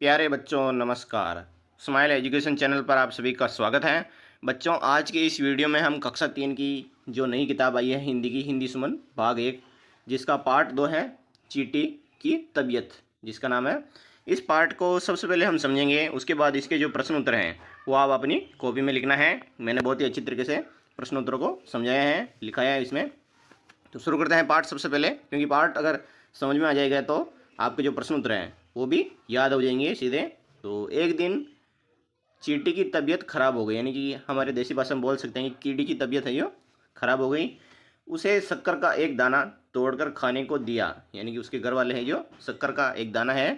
प्यारे बच्चों नमस्कार। स्माइल एजुकेशन चैनल पर आप सभी का स्वागत है। बच्चों आज के इस वीडियो में हम कक्षा 3 की जो नई किताब आई है हिंदी की, हिंदी सुमन भाग 1, जिसका पार्ट 2 है चींटी की तबीयत, जिसका नाम है। इस पार्ट को सबसे पहले हम समझेंगे, उसके बाद इसके जो प्रश्न उत्तर हैं वो आप अपनी कॉपी में लिखना है। मैंने बहुत ही अच्छी तरीके से प्रश्न उत्तरों को समझाया है, लिखाया है इसमें। तो शुरू करते हैं पार्ट सबसे पहले, क्योंकि पार्ट अगर समझ में आ जाएगा तो आपके जो प्रश्न उत्तर हैं वो भी याद हो जाएंगे सीधे। तो एक दिन चींटी की तबीयत खराब हो गई, यानी कि हमारे देसी भाषा में बोल सकते हैं कि कीड़ी की तबीयत है जो खराब हो गई। उसे शक्कर का एक दाना तोड़कर खाने को दिया, यानी कि उसके घर वाले हैं जो शक्कर का एक दाना है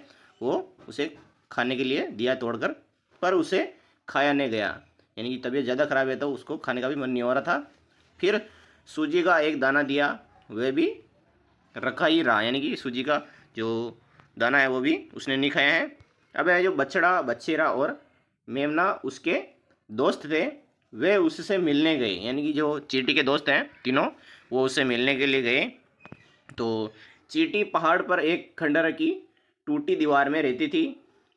वो उसे खाने के लिए दिया तोड़कर, पर उसे खाया नहीं गया, यानी कि तबीयत ज़्यादा खराब है तो उसको खाने का भी मन नहीं हो रहा था। फिर सूजी का एक दाना दिया, वह भी रखा ही रहा, यानी कि सूजी का जो दाना है वो भी उसने नहीं खाया है। अब है जो बछड़ा बछेरा और मेमना उसके दोस्त थे, वे उससे मिलने गए, यानी कि जो चींटी के दोस्त हैं तीनों वो उससे मिलने के लिए गए। तो चींटी पहाड़ पर एक खंडहर की टूटी दीवार में रहती थी।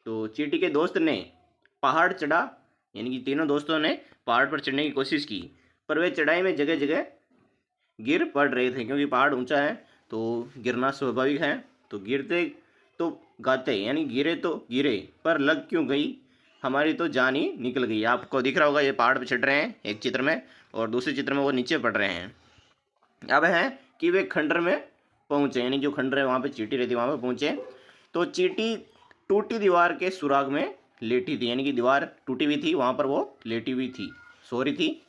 तो चींटी के दोस्त ने पहाड़ चढ़ा, यानी कि तीनों दोस्तों ने पहाड़ पर चढ़ने की कोशिश की, पर वे चढ़ाई में जगह जगह गिर पड़ रहे थे, क्योंकि पहाड़ ऊंचा है तो गिरना स्वाभाविक है। तो गिरते तो गाते, यानी गिरे तो गिरे, पर लग क्यों गई, हमारी तो जान ही निकल गई। आपको दिख रहा होगा ये पहाड़ पे चढ़ रहे हैं एक चित्र में, और दूसरे चित्र में वो नीचे पड़ रहे हैं। अब है कि वे खंडर में पहुँचे, यानी जो खंडर है वहाँ पे चींटी रहती है वहाँ पे पहुँचे। तो चींटी टूटी दीवार के सुराग में लेटी थी, यानी कि दीवार टूटी हुई थी वहाँ पर वो लेटी हुई थी, सो रही थी।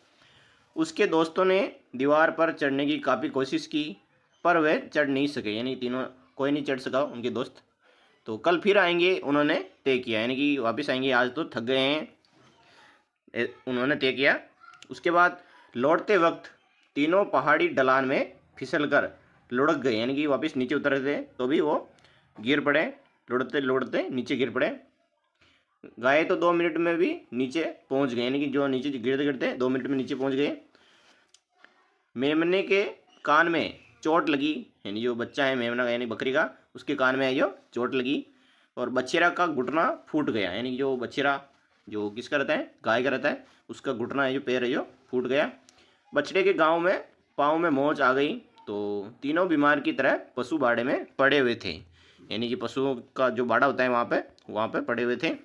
उसके दोस्तों ने दीवार पर चढ़ने की काफ़ी कोशिश की, पर वे चढ़ नहीं सके, यानी तीनों कोई नहीं चढ़ सका उनके दोस्त। तो कल फिर आएंगे उन्होंने तय किया, यानी कि वापस आएंगे, आज तो थक गए हैं, उन्होंने तय किया। उसके बाद लौटते वक्त तीनों पहाड़ी ढलान में फिसल कर लुढ़क गए, यानी कि वापस नीचे उतर थे तो भी वो गिर पड़े, लुढ़कते लुढ़कते नीचे गिर पड़े। गए तो 2 मिनट में भी नीचे पहुंच गए, यानी कि जो नीचे गिरते गिरते 2 मिनट में नीचे पहुंच गए। मेमने के कान में चोट लगी, यानी जो बच्चा है मेमना का यानी बकरी का, उसके कान में है जो चोट लगी। और बछेरा का घुटना फूट गया, यानी कि जो बछेरा जो किसका रहता है, गाय का रहता है, उसका घुटना है जो पैर है जो फूट गया। बछड़े के गाँव में पाँव में मोच आ गई। तो तीनों बीमार की तरह पशु बाड़े में पड़े हुए थे, यानी कि पशुओं का जो बाड़ा होता है वहाँ पे पड़े हुए थे।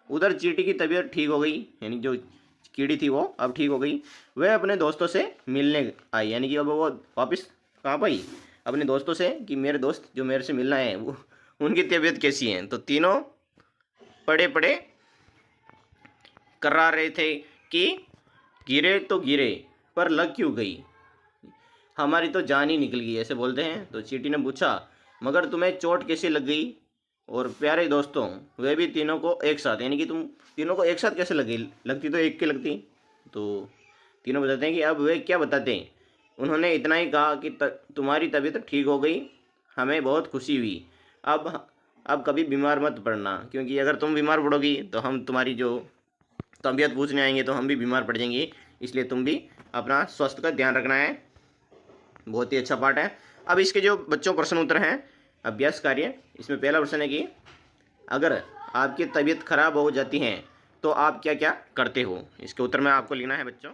उधर चींटी की तबीयत ठीक हो गई, यानी जो कीड़ी थी वो अब ठीक हो गई। वह अपने दोस्तों से मिलने आई, यानी कि अब वो वापस कहाँ पर आई, अपने दोस्तों से, कि मेरे दोस्त जो मेरे से मिलना है वो उनकी तबीयत कैसी है। तो तीनों पड़े पड़े करा रहे थे कि गिरे तो गिरे, पर लग क्यों गई, हमारी तो जान ही निकल गई, ऐसे बोलते हैं। तो चींटी ने पूछा, मगर तुम्हें चोट कैसे लग गई, और प्यारे दोस्तों वे भी तीनों को एक साथ, यानी कि तुम तीनों को एक साथ कैसे लग गई, लगती तो एक की लगती। तो तीनों बताते हैं कि अब वे क्या बताते हैं। उन्होंने इतना ही कहा कि तुम्हारी तबीयत ठीक हो गई, हमें बहुत खुशी हुई। अब कभी बीमार मत पड़ना, क्योंकि अगर तुम बीमार पड़ोगी तो हम तुम्हारी जो तबीयत पूछने आएंगे तो हम भी बीमार पड़ जाएंगे, इसलिए तुम भी अपना स्वास्थ्य का ध्यान रखना है। बहुत ही अच्छा पाठ है। अब इसके जो बच्चों प्रश्न उत्तर हैं अभ्यास कार्य, इसमें पहला प्रश्न है कि अगर आपकी तबीयत खराब हो जाती है तो आप क्या क्या करते हो। इसके उत्तर में आपको लिखना है बच्चों।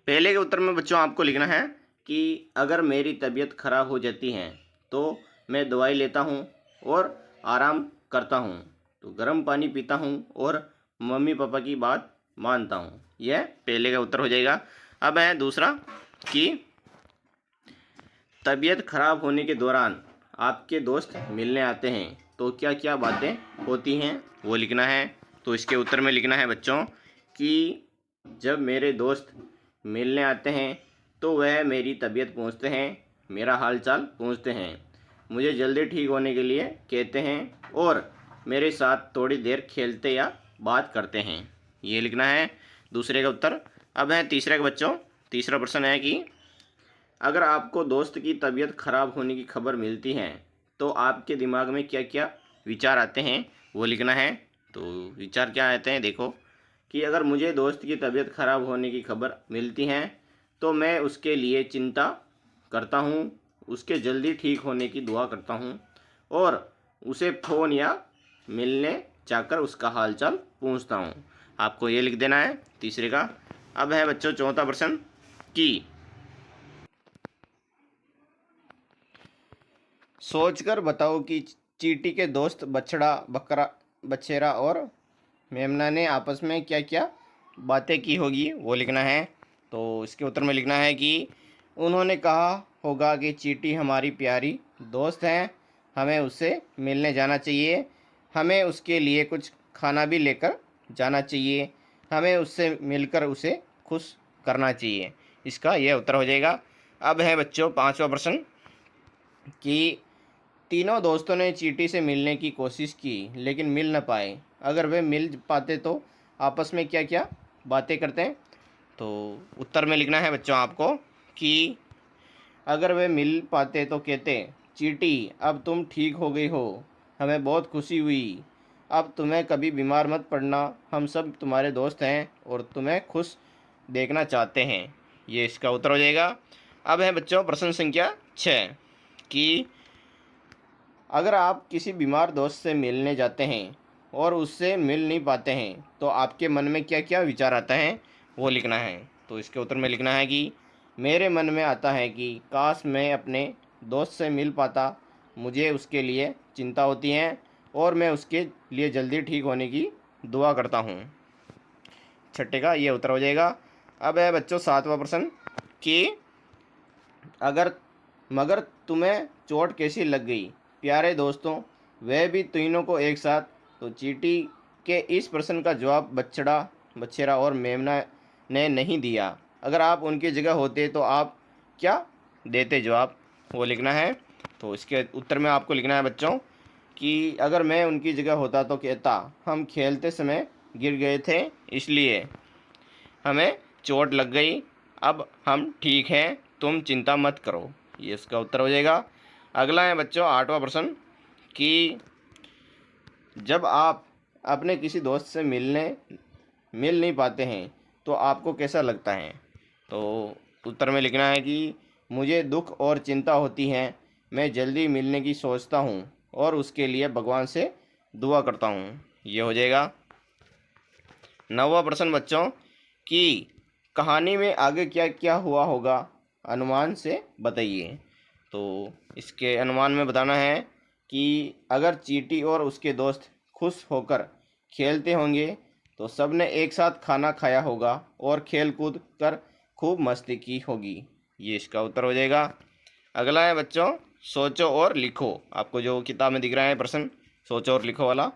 पहले के उत्तर में बच्चों आपको लिखना है कि अगर मेरी तबीयत खराब हो जाती है तो मैं दवाई लेता हूँ और आराम करता हूँ, तो गर्म पानी पीता हूँ और मम्मी पापा की बात मानता हूँ। यह पहले का उत्तर हो जाएगा। अब है दूसरा कि तबीयत खराब होने के दौरान आपके दोस्त मिलने आते हैं तो क्या क्या बातें होती हैं वो लिखना है। तो इसके उत्तर में लिखना है बच्चों कि जब मेरे दोस्त मिलने आते हैं तो वह मेरी तबीयत पूछते हैं, मेरा हाल चाल पूछते हैं, मुझे जल्दी ठीक होने के लिए कहते हैं और मेरे साथ थोड़ी देर खेलते या बात करते हैं। ये लिखना है दूसरे का उत्तर। अब है तीसरे का बच्चों। तीसरा प्रश्न है कि अगर आपको दोस्त की तबीयत खराब होने की खबर मिलती है तो आपके दिमाग में क्या क्या विचार आते हैं वो लिखना है। तो विचार क्या आते हैं देखो, कि अगर मुझे दोस्त की तबीयत खराब होने की खबर मिलती है तो मैं उसके लिए चिंता करता हूँ, उसके जल्दी ठीक होने की दुआ करता हूँ और उसे फ़ोन या मिलने जाकर उसका हालचाल पूछता हूँ। आपको ये लिख देना है तीसरे का। अब है बच्चों चौथा प्रश्न कि सोचकर बताओ कि चींटी के दोस्त बछड़ा, बकरा, बछेरा और मेमना ने आपस में क्या क्या बातें की होगी, वो लिखना है। तो इसके उत्तर में लिखना है कि उन्होंने कहा होगा कि चींटी हमारी प्यारी दोस्त है, हमें उससे मिलने जाना चाहिए, हमें उसके लिए कुछ खाना भी लेकर जाना चाहिए, हमें उससे मिलकर उसे खुश करना चाहिए। इसका यह उत्तर हो जाएगा। अब है बच्चों पांचवा प्रश्न कि तीनों दोस्तों ने चींटी से मिलने की कोशिश की लेकिन मिल न पाए। अगर वे मिल पाते तो आपस में क्या क्या बातें करते हैं। तो उत्तर में लिखना है बच्चों आपको कि अगर वे मिल पाते तो कहते, चींटी अब तुम ठीक हो गई हो, हमें बहुत खुशी हुई, अब तुम्हें कभी बीमार मत पड़ना, हम सब तुम्हारे दोस्त हैं और तुम्हें खुश देखना चाहते हैं। ये इसका उत्तर हो जाएगा। अब है बच्चों प्रश्न संख्या 6 कि अगर आप किसी बीमार दोस्त से मिलने जाते हैं और उससे मिल नहीं पाते हैं तो आपके मन में क्या क्या विचार आता है, वो लिखना है। तो इसके उत्तर में लिखना है कि मेरे मन में आता है कि काश मैं अपने दोस्त से मिल पाता, मुझे उसके लिए चिंता होती है और मैं उसके लिए जल्दी ठीक होने की दुआ करता हूँ। छठे का ये उत्तर हो जाएगा। अब है बच्चों सातवां प्रश्न कि अगर मगर तुम्हें चोट कैसी लग गई प्यारे दोस्तों, वह भी तीनों को एक साथ। तो चींटी के इस प्रश्न का जवाब बछड़ा, बछेरा और मेमना ने नहीं दिया। अगर आप उनकी जगह होते तो आप क्या देते जवाब, वो लिखना है। तो इसके उत्तर में आपको लिखना है बच्चों कि अगर मैं उनकी जगह होता तो कहता, हम खेलते समय गिर गए थे इसलिए हमें चोट लग गई, अब हम ठीक हैं, तुम चिंता मत करो। ये इसका उत्तर हो जाएगा। अगला है बच्चों आठवां प्रश्न कि जब आप अपने किसी दोस्त से मिल नहीं पाते हैं तो आपको कैसा लगता है। तो उत्तर में लिखना है कि मुझे दुख और चिंता होती है, मैं जल्दी मिलने की सोचता हूँ और उसके लिए भगवान से दुआ करता हूँ। ये हो जाएगा। नौवां प्रश्न बच्चों कि कहानी में आगे क्या क्या हुआ होगा, अनुमान से बताइए। तो इसके अनुमान में बताना है कि अगर चींटी और उसके दोस्त खुश होकर खेलते होंगे तो सब ने एक साथ खाना खाया होगा और खेल कूद कर खूब मस्ती की होगी। ये इसका उत्तर हो जाएगा। अगला है बच्चों सोचो और लिखो। आपको जो किताब में दिख रहा है प्रश्न सोचो और लिखो वाला,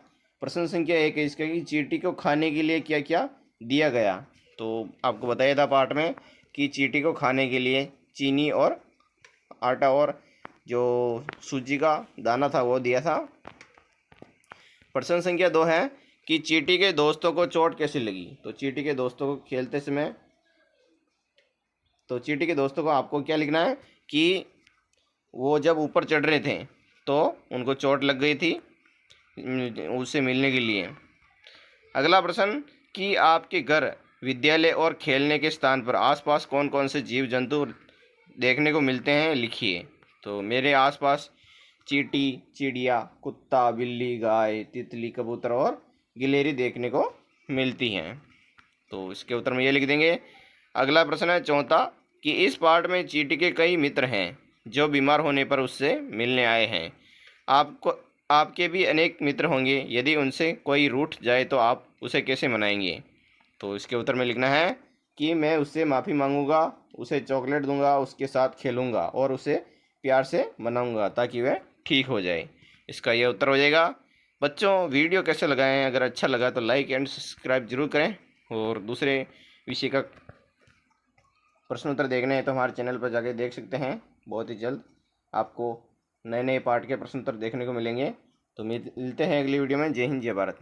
प्रश्न संख्या 1 है इसका कि चींटी को खाने के लिए क्या क्या दिया गया। तो आपको बताया था पाठ में कि चींटी को खाने के लिए चीनी और आटा और जो सूजी का दाना था वो दिया था। प्रश्न संख्या 2 है कि चींटी के दोस्तों को चोट कैसी लगी। तो चींटी के दोस्तों को खेलते समय, तो चींटी के दोस्तों को आपको क्या लिखना है कि वो जब ऊपर चढ़ रहे थे तो उनको चोट लग गई थी उससे मिलने के लिए। अगला प्रश्न कि आपके घर, विद्यालय और खेलने के स्थान पर आसपास कौन कौन से जीव जंतु देखने को मिलते हैं, लिखिए। तो मेरे आसपास चींटी, चिड़िया, कुत्ता, बिल्ली, गाय, तितली, कबूतर और गिलहरी देखने को मिलती हैं। तो इसके उत्तर में ये लिख देंगे। अगला प्रश्न है चौथा कि इस पार्ट में चींटी के कई मित्र हैं जो बीमार होने पर उससे मिलने आए हैं। आपके भी अनेक मित्र होंगे, यदि उनसे कोई रूठ जाए तो आप उसे कैसे मनाएंगे। तो इसके उत्तर में लिखना है कि मैं उससे माफ़ी मांगूंगा, उसे चॉकलेट दूंगा, उसके साथ खेलूंगा और उसे प्यार से मनाऊंगा ताकि वह ठीक हो जाए। इसका यह उत्तर हो जाएगा। बच्चों वीडियो कैसे लगा है, अगर अच्छा लगा तो लाइक एंड सब्सक्राइब जरूर करें और दूसरे विषय का प्रश्न उत्तर देखने हैं तो हमारे चैनल पर जाके देख सकते हैं। बहुत ही जल्द आपको नए नए पार्ट के प्रश्न उत्तर देखने को मिलेंगे। तो मिलते हैं अगली वीडियो में। जय हिंद, जय भारत।